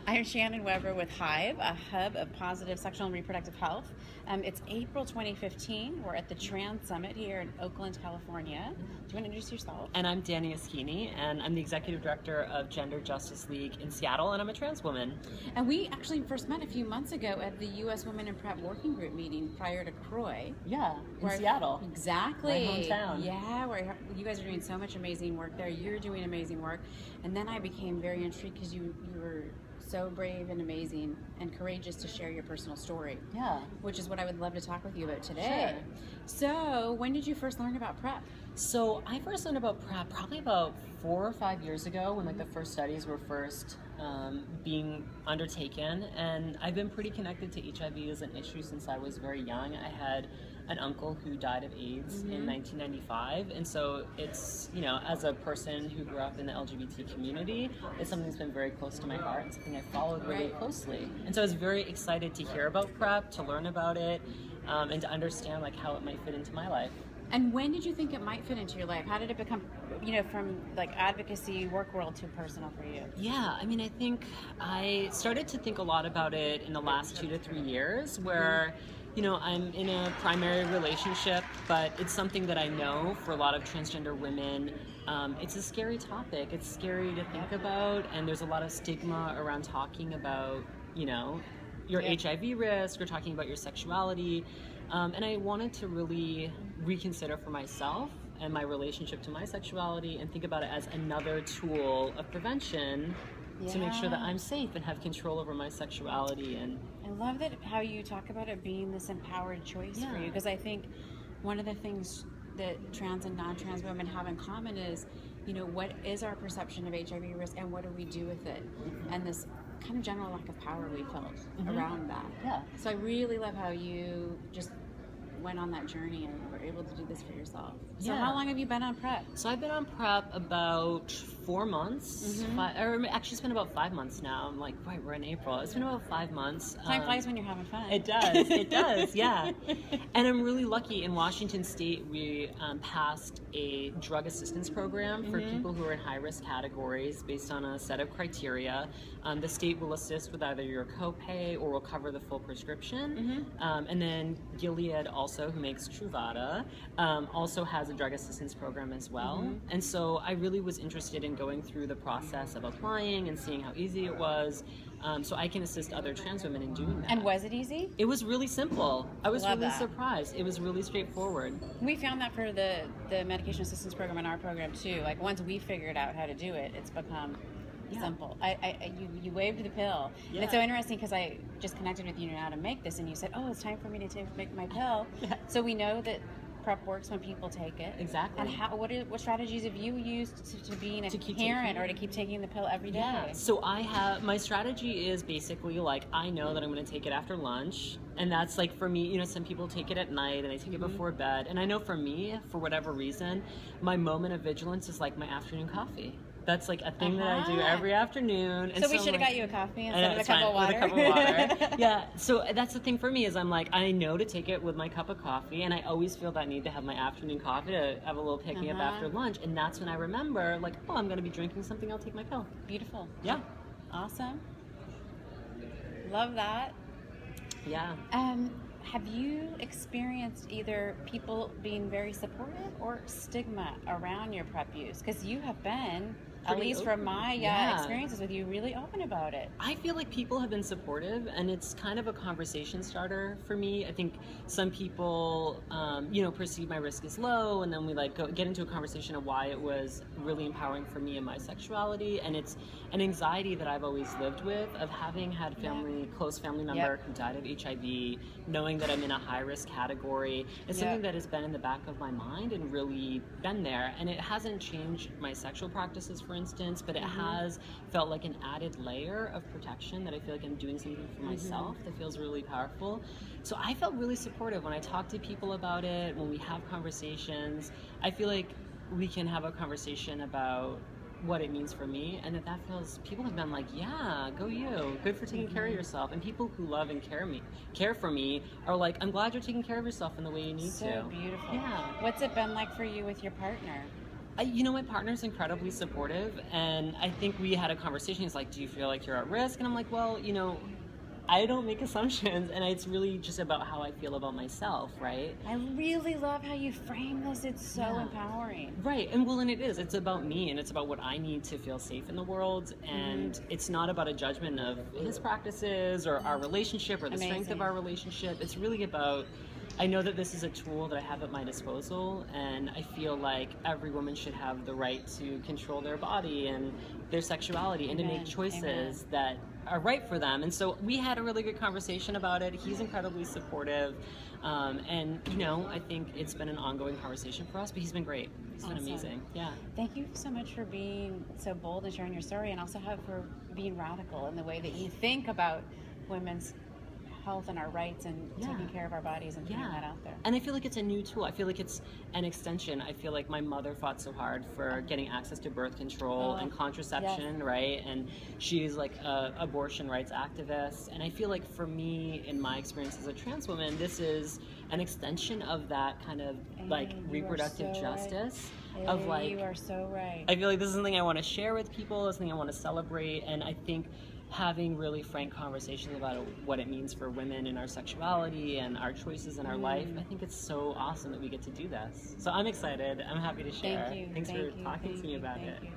I'm Shannon Weber with HIVE, a hub of positive sexual and reproductive health. It's April 2015. We're at the Trans Summit here in Oakland, California. Do you want to introduce yourself? And I'm Danni, Askini, and I'm the Executive Director of Gender Justice League in Seattle, and I'm a trans woman. And we actually first met a few months ago at the U.S. Women in PrEP Working Group meeting prior to CROI. Yeah, in Seattle. Exactly. My hometown. Yeah, where you guys are doing so much amazing work there. You're doing amazing work. And then I became very intrigued because you were so brave and amazing and courageous to share your personal story. Yeah. Which is what I would love to talk with you about today. Sure. So, when did you first learn about PrEP? So I first learned about PrEP probably about 4 or 5 years ago when the first studies were first being undertaken, and I've been pretty connected to HIV as an issue since I was very young. I had an uncle who died of AIDS in 1995, and so it's, as a person who grew up in the LGBT community, it's something that's been very close to my heart and something I followed really closely. And so I was very excited to hear about PrEP, to learn about it, and to understand how it might fit into my life. And when did you think it might fit into your life? How did it become, from advocacy, work world to personal for you? Yeah, I think I started to think a lot about it in the last 2 to 3 years where, I'm in a primary relationship, but it's something that I know for a lot of transgender women, it's a scary topic. It's scary to think about, and there's a lot of stigma around talking about, your HIV risk or talking about your sexuality. And I wanted to really reconsider for myself and my relationship to my sexuality and think about it as another tool of prevention to make sure that I'm safe and have control over my sexuality. And I love that how you talk about it being this empowered choice for you, because I think one of the things that trans and non-trans women have in common is, what is our perception of HIV risk and what do we do with it? And this kind of general lack of power we felt around that. Yeah. So I really love how you just went on that journey and were able to do this for yourself. So how long have you been on PrEP? So I've been on PrEP about 4 months, or actually it's been about 5 months now. I'm like, we're in April. It's been about 5 months. Time flies when you're having fun. It does, it does, yeah. And I'm really lucky. In Washington State, we passed a drug assistance program for people who are in high-risk categories based on a set of criteria. The state will assist with either your copay or will cover the full prescription. And then Gilead also, who makes Truvada, also has a drug assistance program as well. And so I really was interested in going through the process of applying and seeing how easy it was, so I can assist other trans women in doing that. And was it easy? It was really simple. I was really surprised. It was really straightforward. We found that for the medication assistance program in our program too. Once we figured out how to do it, it's become simple. You waved the pill. And it's so interesting because I just connected with you now to make this, and you said, "Oh, it's time for me to make my pill." So we know that PrEP works when people take it. Exactly. And what strategies have you used to being a parent or to keep taking the pill every day? Yeah. So my strategy is basically I know that I'm going to take it after lunch. And that's for me, some people take it at night and they take it before bed. And I know for me, for whatever reason, my moment of vigilance is my afternoon coffee. That's a thing that I do every afternoon. And so we should have got you a coffee instead of a cup of water. With a cup of water. Yeah. So that's the thing for me is I know to take it with my cup of coffee, and I always feel that need to have my afternoon coffee to have a little picking up after lunch. And that's when I remember I'm going to be drinking something. I'll take my pill. Beautiful. Yeah. Awesome. Love that. Yeah. Have you experienced either people being very supportive or stigma around your PrEP use? Because you have been, at least from my experiences with you, really open about it. I feel like people have been supportive, and it's kind of a conversation starter for me. I think some people, perceive my risk as low, and then we get into a conversation of why it was really empowering for me and my sexuality. And it's an anxiety that I've always lived with, of having had close family member who died of HIV, knowing that I'm in a high-risk category. It's something that has been in the back of my mind and really been there. And it hasn't changed my sexual practices, for instance, but it has felt like an added layer of protection that I feel like I'm doing something for myself that feels really powerful. So I felt really supportive when I talk to people about it, when we have conversations. I feel like we can have a conversation about what it means for me, and that feels, people have been yeah, go you, good for taking care of yourself. And people who love and care for me are I'm glad you're taking care of yourself in the way you need to. So beautiful. Yeah. What's it been like for you with your partner? My partner's incredibly supportive, and I think we had a conversation. He's like, do you feel like you're at risk? And I'm like, well, I don't make assumptions, and it's really just about how I feel about myself, right? I really love how you frame this. It's so empowering. Right, and it is. It's about me, and it's about what I need to feel safe in the world, and it's not about a judgment of his practices or our relationship or the strength of our relationship. It's really about, I know that this is a tool that I have at my disposal, and I feel like every woman should have the right to control their body and their sexuality and to make choices that are right for them. And so we had a really good conversation about it. He's incredibly supportive. And I think it's been an ongoing conversation for us, but he's been great. He's been amazing. Yeah. Thank you so much for being so bold and sharing your story, and also for being radical in the way that you think about women's health and our rights and taking care of our bodies and putting that out there. And I feel like it's a new tool. I feel like it's an extension. I feel like my mother fought so hard for getting access to birth control and contraception, right? And she's like a abortion rights activist. And I feel like for me, in my experience as a trans woman, this is an extension of that kind of reproductive justice. Of like, you are so right. I feel like this is something I want to share with people. It's something I want to celebrate. And I think having really frank conversations about what it means for women and our sexuality and our choices in our life, I think it's so awesome that we get to do this. So I'm excited. I'm happy to share. Thank you. Thanks for talking to me about it. Thank you.